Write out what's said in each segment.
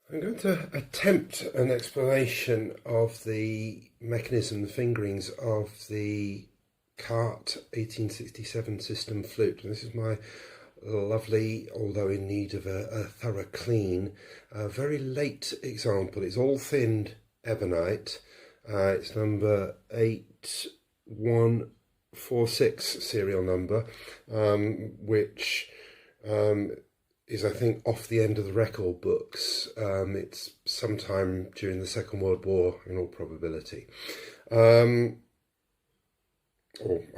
I'm going to attempt an explanation of the mechanism, the fingerings of the Carte 1867 system flute. And this is my lovely, although in need of a thorough clean, very late example. It's all thinned Ebonite. It's number 8146 serial number, which is, I think, off the end of the record books. It's sometime during the Second World War, in all probability, or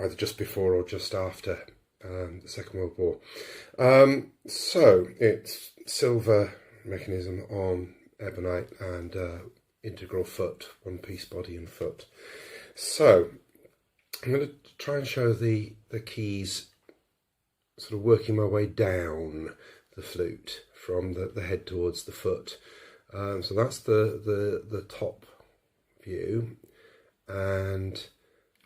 either just before or just after the Second World War. So it's silver mechanism on Ebonite and integral foot, one piece body and foot. So I'm going to try and show the keys sort of working my way down the flute from the head towards the foot. So that's the top view, and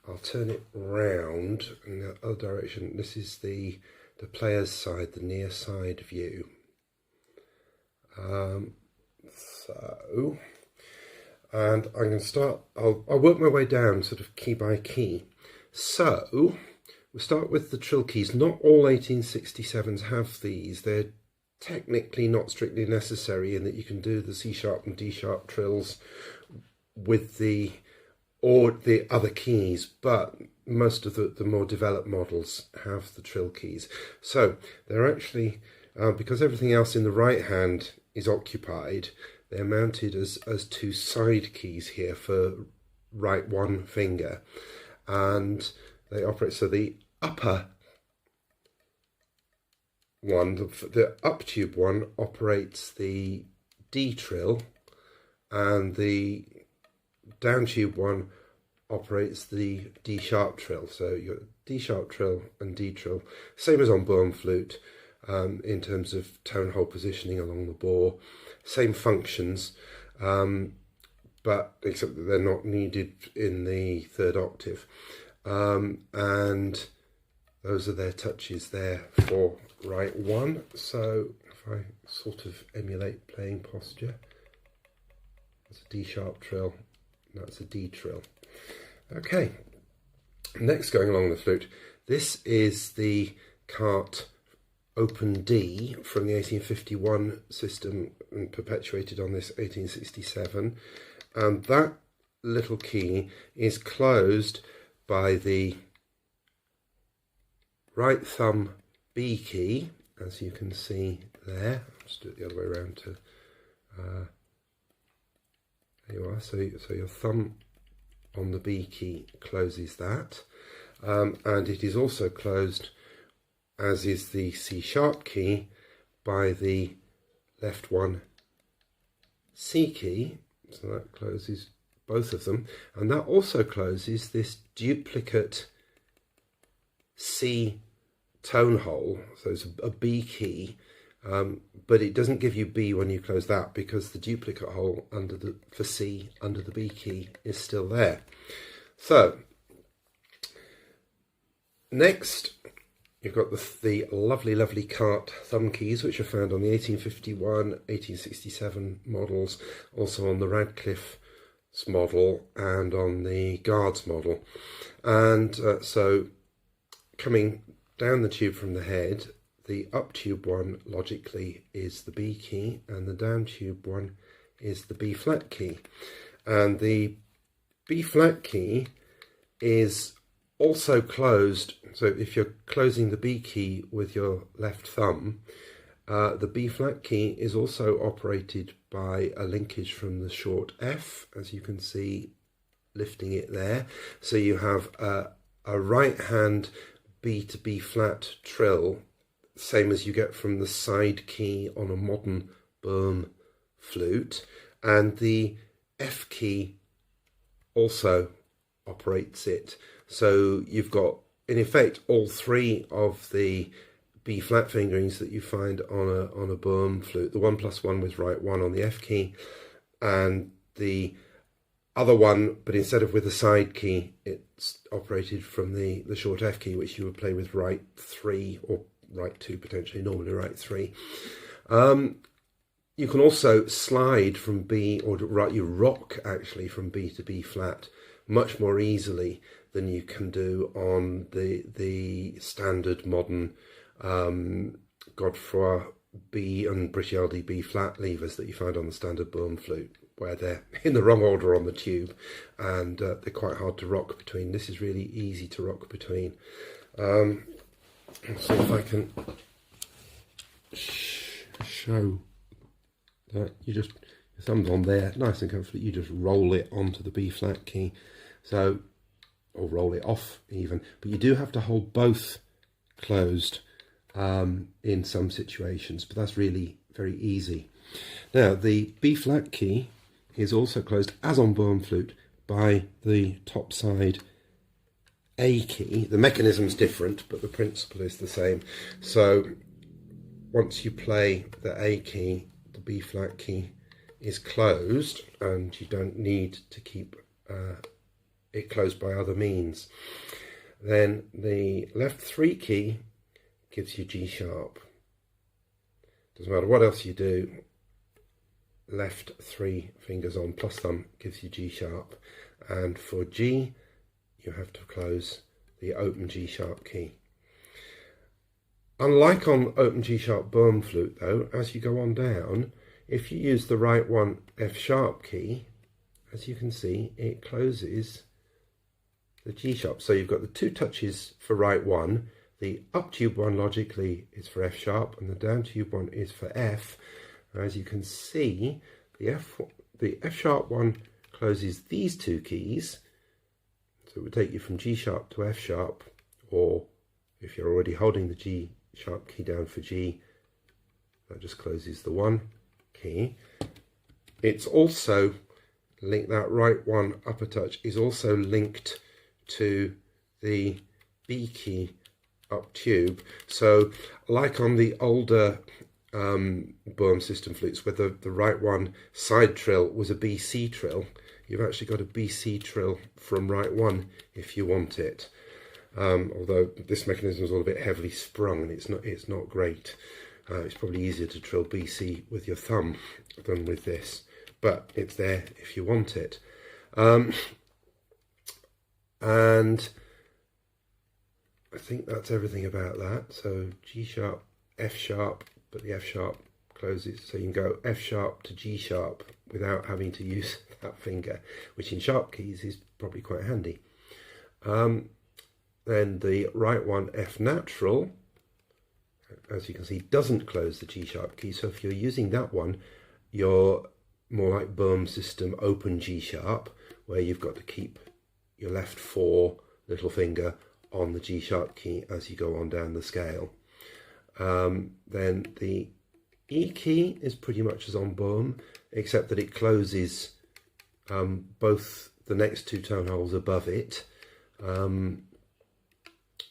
I'll turn it round in the other direction. This is the player's side, the near side view. And I'm going to start, I'll work my way down sort of key by key. So we'll start with the trill keys. Not all 1867s have these. They're technically not strictly necessary in that you can do the C sharp and D sharp trills with the other keys, but most of the more developed models have the trill keys. So they're actually, because everything else in the right hand is occupied, they're mounted as two side keys here for right one finger, and they operate, so the upper one, the up tube one, operates the D trill, and the down tube one operates the D sharp trill. So you've got D sharp trill and D trill, same as on bow and flute, in terms of tone hole positioning along the bore, same functions, but except that they're not needed in the third octave. And those are their touches there for right one. So if I sort of emulate playing posture, that's a D sharp trill, that's a D trill. Okay, next, going along the flute, this is the Carte Open D from the 1851 system and perpetuated on this 1867, and that little key is closed by the right thumb B key, as you can see there. I'll just do it the other way around to there you are. So your thumb on the B key closes that, and it is also closed, as is the C sharp key, by the left one C key. So that closes both of them, and that also closes this duplicate C tone hole. So it's a B key, but it doesn't give you B when you close that, because the duplicate hole for C under the B key is still there. So next, you've got the lovely Carte thumb keys, which are found on the 1851, 1867 models, also on the Radcliffe's model and on the Guards model. And so coming down the tube from the head, the up tube one logically is the B key, and the down tube one is the B flat key. And the B flat key is also closed, so if you're closing the B key with your left thumb, the B flat key is also operated by a linkage from the short F, as you can see lifting it there. So you have a right hand B to B flat trill, same as you get from the side key on a modern Boehm flute, and the F key also operates it. So you've got, in effect, all three of the B flat fingerings that you find on a Boehm flute. The 1+1 with right one on the F key, and the other one, but instead of with the side key, it's operated from the short F key, which you would play with right 3 or right 2 potentially, normally right 3. You can also slide from B, or you rock actually from B to B flat much more easily than you can do on the standard modern Godefroy B and British LD B flat levers that you find on the standard Bohm flute, where they're in the wrong order on the tube and they're quite hard to rock between. This is really easy to rock between. Let's see if I can show that. You just, your thumb's on there, nice and comfortable, you just roll it onto the B flat key, so, or roll it off even, but you do have to hold both closed in some situations, but that's really very easy. Now the B flat key is also closed, as on Bohm flute, by the top side A key. The mechanism's different, but the principle is the same. So once you play the A key, the B flat key is closed, and you don't need to keep it closed by other means. Then the left 3 key gives you G sharp. Doesn't matter what else you do, left 3 fingers on plus thumb gives you G sharp, and for G you have to close the open G sharp key. Unlike on open G sharp Bohm flute though, as you go on down, if you use the right one F sharp key, as you can see, it closes the G sharp. So you've got the 2 touches for right one, the up tube one logically is for F sharp, and the down tube one is for F. As you can see, the F sharp one closes these 2 keys, so it would take you from G sharp to F sharp, or if you're already holding the G sharp key down for G, that just closes the 1 key. It's also linked, that right one upper touch is also linked to the B key up tube. So like on the older Bohm system flutes, where the right one side trill was a BC trill, you've actually got a BC trill from right one if you want it. Although this mechanism is all a bit heavily sprung and it's not great. It's probably easier to trill BC with your thumb than with this, but it's there if you want it. And I think that's everything about that. So G sharp, F sharp, but the F sharp closes, so you can go F sharp to G sharp without having to use that finger, which in sharp keys is probably quite handy. Then the right one F natural, as you can see, doesn't close the G sharp key, so if you're using that one, you're more like Bohm system open G sharp, where you've got to keep your left 4 little finger on the G sharp key as you go on down the scale. Then the E key is pretty much as on Bohm, except that it closes both the next 2 tone holes above it,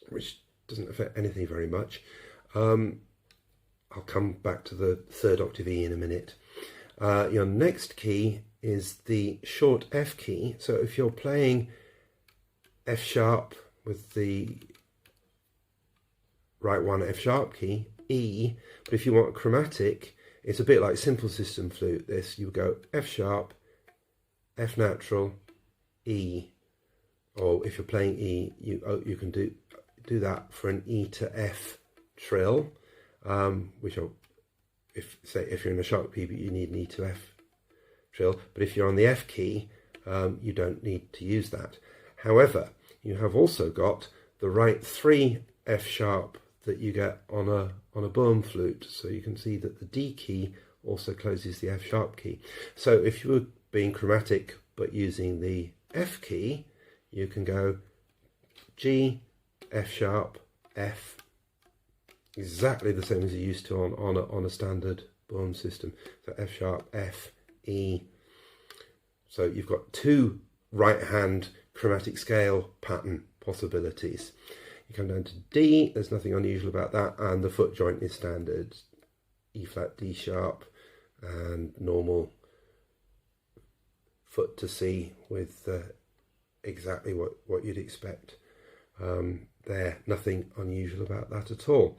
which doesn't affect anything very much. I'll come back to the 3rd octave E in a minute. Your next key is the short F key. So if you're playing F sharp with the right one F sharp key, E, but if you want a chromatic, it's a bit like simple system flute. This, you go F sharp, F natural, E, or if you're playing E, you can do that for an E to F trill, which if you're in a sharp key, but you need an E to F trill, but if you're on the F key, you don't need to use that. However, you have also got the right 3 F sharp that you get on a Bohm flute, so you can see that the D key also closes the F sharp key. So if you were being chromatic but using the F key, you can go G, F sharp, F, exactly the same as you used to on a standard Bohm system. So F sharp, F, E. So you've got 2 right hand chromatic scale pattern possibilities. You come down to D, there's nothing unusual about that, and the foot joint is standard E flat, D sharp, and normal foot to C with exactly what you'd expect there. Nothing unusual about that at all.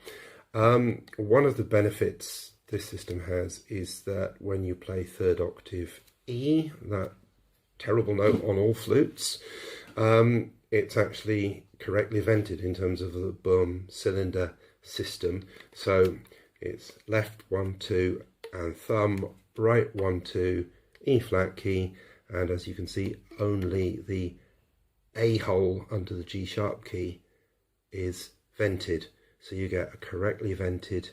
One of the benefits this system has is that when you play third octave E, that terrible note on all flutes, it's actually correctly vented in terms of the boom cylinder system. So it's left 1, 2 and thumb, right 1, 2, E flat key, and as you can see, only the A hole under the G sharp key is vented. So you get a correctly vented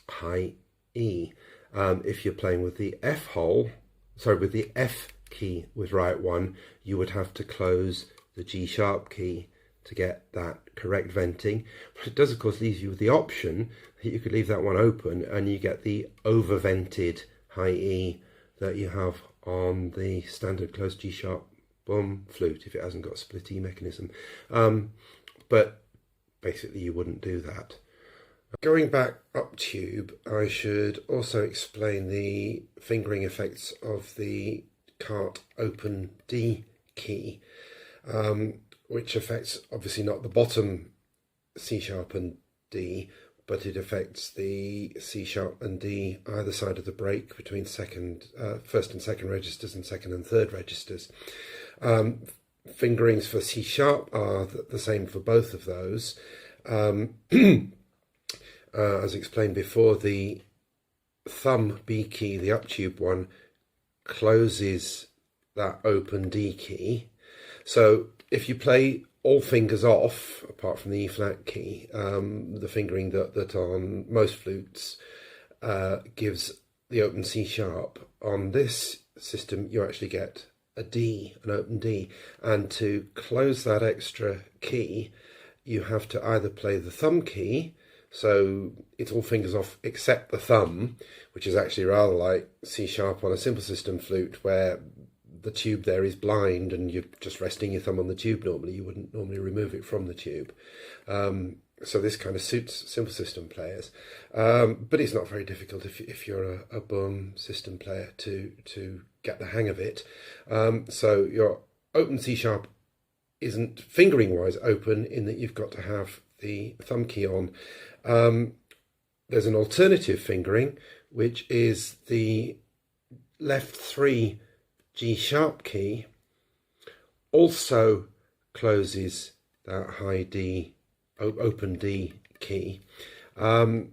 high E. If you're playing with the F hole, sorry, with the F key with right 1, you would have to close the G sharp key to get that correct venting. But it does of course leave you with the option that you could leave that one open and you get the over vented high E that you have on the standard closed G sharp boom flute if it hasn't got a split E mechanism. But basically you wouldn't do that. Going back up tube, I should also explain the fingering effects of the Carte open D key, which affects obviously not the bottom C sharp and D, but it affects the C sharp and D either side of the break between first and second registers and second and third registers. Fingerings for C sharp are the same for both of those. As explained before, the thumb B key, the up tube one, closes that open D key. So if you play all fingers off, apart from the E flat key, the fingering that on most flutes gives the open C sharp. On this system, you actually get a D, an open D, and to close that extra key, you have to either play the thumb key, so it's all fingers off except the thumb, which is actually rather like C sharp on a simple system flute where the tube there is blind and you're just resting your thumb on the tube normally. You wouldn't normally remove it from the tube. So this kind of suits simple system players. But it's not very difficult if you're a boom system player to get the hang of it. So your open C sharp isn't fingering wise open in that you've got to have the thumb key on. There's an alternative fingering, which is the left 3 G sharp key also closes that high D, open D key. And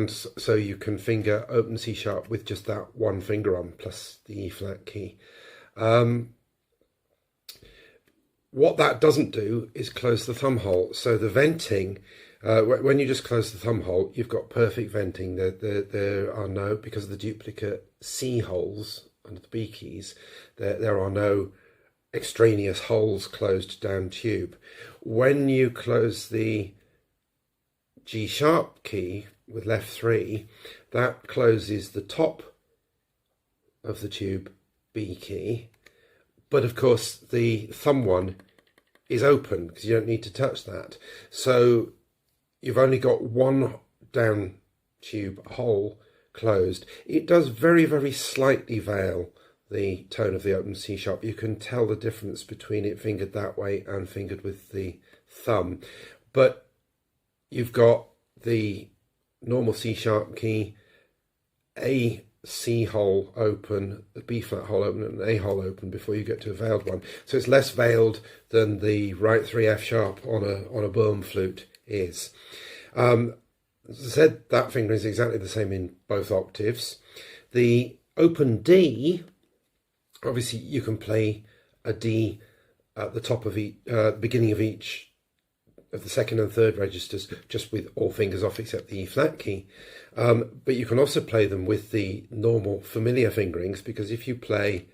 so you can finger open C sharp with just that one finger on plus the E flat key. What that doesn't do is close the thumb hole. So the venting, when you just close the thumb hole, you've got perfect venting. There are no, because of the duplicate C holes under the B keys, there are no extraneous holes closed down tube. When you close the G sharp key with left 3, that closes the top of the tube B key. But of course the thumb one is open because you don't need to touch that. So you've only got one down tube hole closed. It does very, very slightly veil the tone of the open C sharp. You can tell the difference between it fingered that way and fingered with the thumb. But you've got the normal C sharp key, a C hole open, a B flat hole open and an A hole open before you get to a veiled one. So it's less veiled than the right 3 F sharp on a boom flute is. As I said, that finger is exactly the same in both octaves. The open D, obviously you can play a D at the top of each, beginning of each of the second and third registers, just with all fingers off except the E flat key. But you can also play them with the normal familiar fingerings, because if you play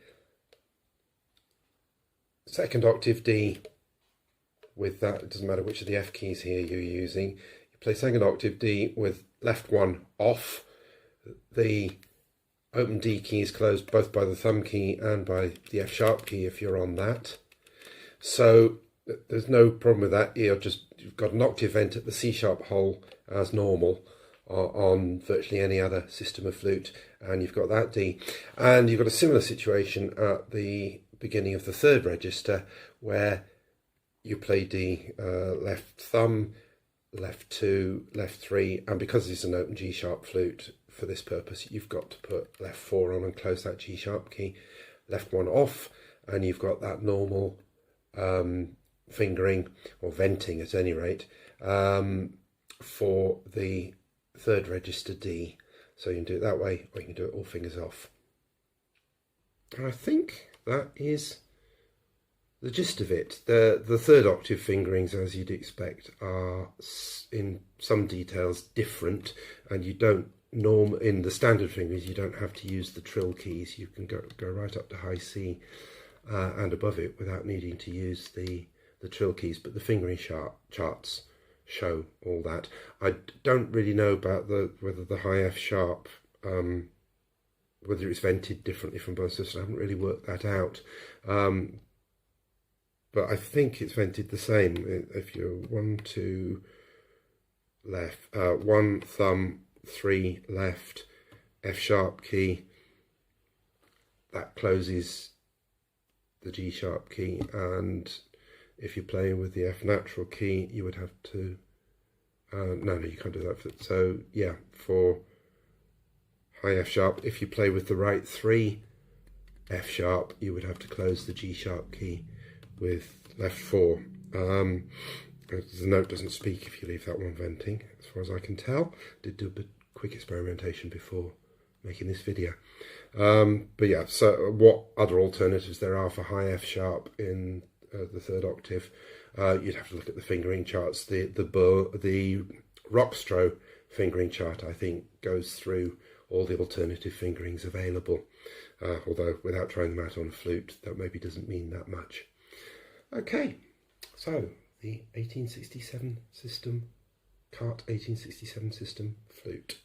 second octave D with that, it doesn't matter which of the F keys here you're using, you play second octave D with left 1 off, the open D key is closed both by the thumb key and by the F sharp key if you're on that. So there's no problem with that. You've got an octave vent at the C sharp hole as normal on virtually any other system of flute, and you've got that D. And you've got a similar situation at the beginning of the third register where you play D, left thumb, left 2, left 3, and because it's an open G sharp flute for this purpose, you've got to put left 4 on and close that G sharp key, left 1 off, and you've got that normal fingering, or venting at any rate, for the 3rd register D. So you can do it that way, or you can do it all fingers off. And I think that is the gist of it. The 3rd octave fingerings, as you'd expect, are in some details different, and you don't in the standard fingerings you don't have to use the trill keys. You can go right up to high C and above it without needing to use the trill keys, but the fingering charts show all that. I don't really know about whether the high F sharp, whether it's vented differently from both systems. I haven't really worked that out, but I think it's vented the same. If you're 1, 2 left, 1 thumb, 3 left, F sharp key, that closes the G sharp key, and if you're playing with the F natural key, you would have to no, you can't do that. So yeah, for high F sharp, if you play with the right 3 F sharp, you would have to close the G sharp key with left 4. The note doesn't speak if you leave that one venting, as far as I can tell. Did do a bit quick experimentation before making this video. But yeah, so what other alternatives there are for high F sharp in the 3rd octave? You'd have to look at the fingering charts. The Rockstro fingering chart, I think, goes through all the alternative fingerings available, although without trying them out on a flute, that maybe doesn't mean that much. Okay, so the 1867 system, Carte 1867 system flute.